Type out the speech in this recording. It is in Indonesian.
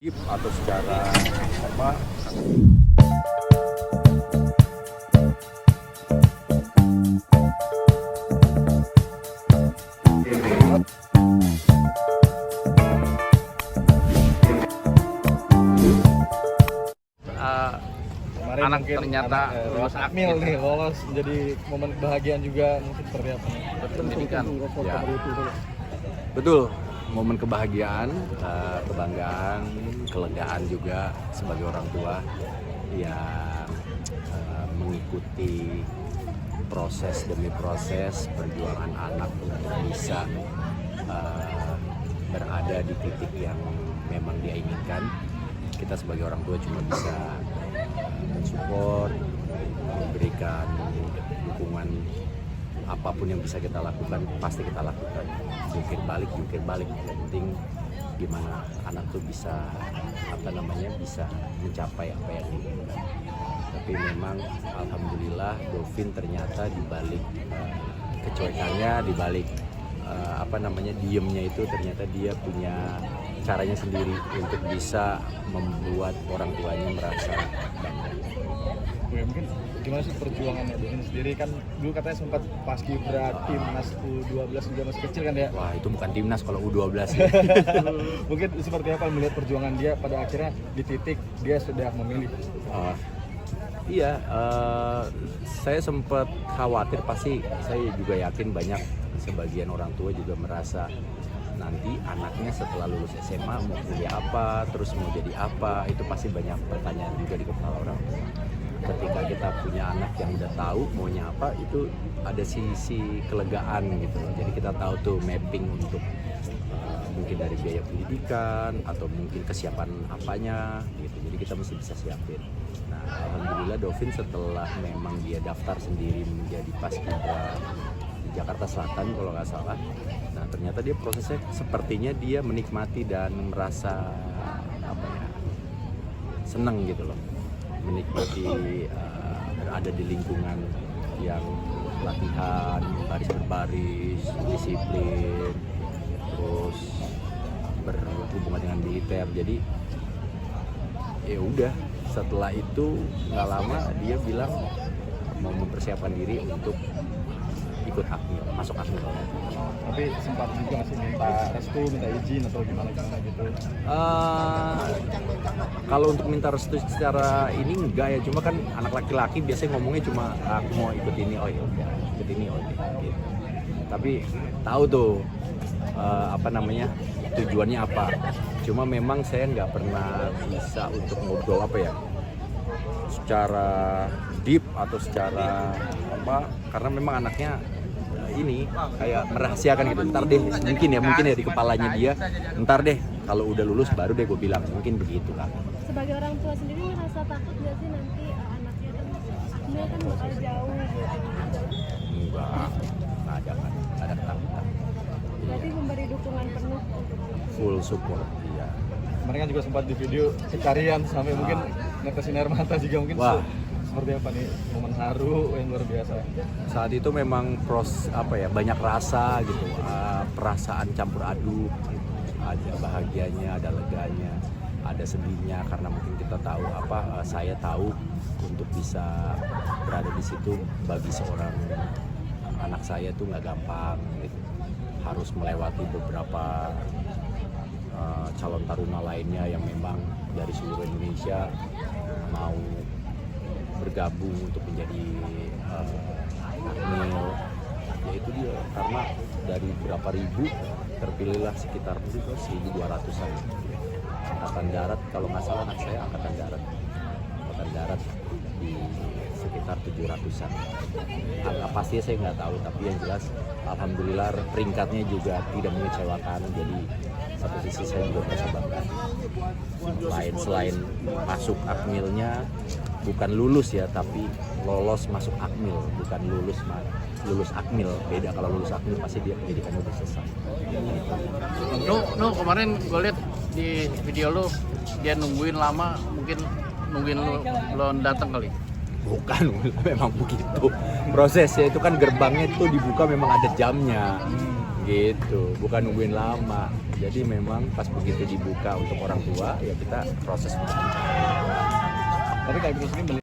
atau secara apa Kemarin anak mungkin ternyata lolos akmil nih, lolos menjadi momen kebahagiaan juga mungkin seperti apa nih? pendidikan ya. Ya. Betul, momen kebahagiaan, kebanggaan, kelegaan juga sebagai orang tua yang mengikuti proses demi proses perjuangan anak untuk bisa berada di titik yang memang dia inginkan. Kita sebagai orang tua cuma bisa mensupport, memberikan dukungan apapun yang bisa kita lakukan, pasti kita lakukan. Jungkir balik. Yang penting gimana anak tuh bisa bisa mencapai apa yang diinginkan. Tapi memang alhamdulillah Dovin ternyata dibalik kecuekannya, dibalik diemnya itu ternyata dia punya caranya sendiri untuk bisa membuat orang tuanya merasa bangga. Oke, mungkin gimana sih perjuangannya Dovin sendiri kan dulu katanya sempat paskibra timnas U12 juga masih kecil kan ya? Wah, itu bukan timnas kalau U12 ya. Mungkin seperti apa melihat perjuangan dia pada akhirnya di titik dia sudah memilih? Saya sempat khawatir, pasti saya juga yakin banyak sebagian orang tua juga merasa nanti anaknya setelah lulus SMA mau kuliah apa, terus mau jadi apa, itu pasti banyak pertanyaan juga di kepala orang tua. Ketika kita punya anak yang udah tahu maunya apa, itu ada sisi kelegaan gitu loh. Jadi kita tahu tuh mapping untuk mungkin dari biaya pendidikan atau mungkin kesiapan apanya gitu. Jadi kita mesti bisa siapin. Nah, alhamdulillah Dovin setelah memang dia daftar sendiri menjadi paskibra di Jakarta Selatan kalau nggak salah. Nah, ternyata dia prosesnya sepertinya dia menikmati dan merasa seneng gitu loh. Menikmati berada di lingkungan yang latihan baris berbaris, disiplin, terus berhubungan dengan militer. Jadi ya udah, setelah itu nggak lama dia bilang mau mempersiapkan diri untuk ikut akmil, masuk akmil. Tapi sempat juga nggak sih minta restu, minta izin atau gimana gitu? Kalau untuk minta restu secara ini enggak ya, cuma kan anak laki-laki biasanya ngomongnya cuma aku mau ikut ini, oh ya udah ikut ini, oh ya gitu. Tapi tahu tuh tujuannya apa. Cuma memang saya nggak pernah bisa untuk ngobrol secara deep atau secara karena memang anaknya ini kayak merahasiakan gitu. Ntar deh, mungkin ya di kepalanya dia, ntar deh kalau udah lulus baru deh gue bilang, mungkin begitu kan. Sebagai orang tua sendiri ngerasa takut nggak sih nanti anaknya kan akmil kan bakal jauh gitu? Enggak ada ketakutan. Berarti memberi dukungan penuh untuk Full support, iya. Kemarin kan juga sempat di video pencarian sampai mungkin netesin air mata juga mungkin. Wah. Seperti apa nih momen haru yang luar biasa? Saat itu memang banyak rasa gitu, perasaan campur aduk, ada bahagianya, ada leganya, ada sedihnya karena mungkin kita tahu saya tahu untuk bisa berada di situ bagi seorang anak saya tuh nggak gampang gitu. Harus melewati beberapa calon taruna lainnya yang memang dari seluruh Indonesia mau bergabung untuk menjadi akmil. Ya itu dia, karena dari berapa ribu terpilihlah sekitar 1.200-an. Angkatan darat, kalau nggak salah anak saya angkatan darat di sekitar 700-an. Angka pastinya saya nggak tahu, tapi yang jelas alhamdulillah peringkatnya juga tidak mengecewakan. Jadi satu sisi saya juga merasa bangga. Selain masuk akmilnya, bukan lulus ya, tapi lolos masuk akmil, bukan lulus akmil. Beda, kalau lulus akmil pasti dia pendidikannya udah selesai. No, kemarin gue liat di video lu dia nungguin lama, mungkin nungguin lu belum datang kali. Bukan, memang begitu prosesnya. Itu kan gerbangnya itu dibuka memang ada jamnya gitu, bukan nungguin lama. Jadi memang pas begitu dibuka untuk orang tua, ya kita proses untuk mencari. Tapi kayak gitu sendiri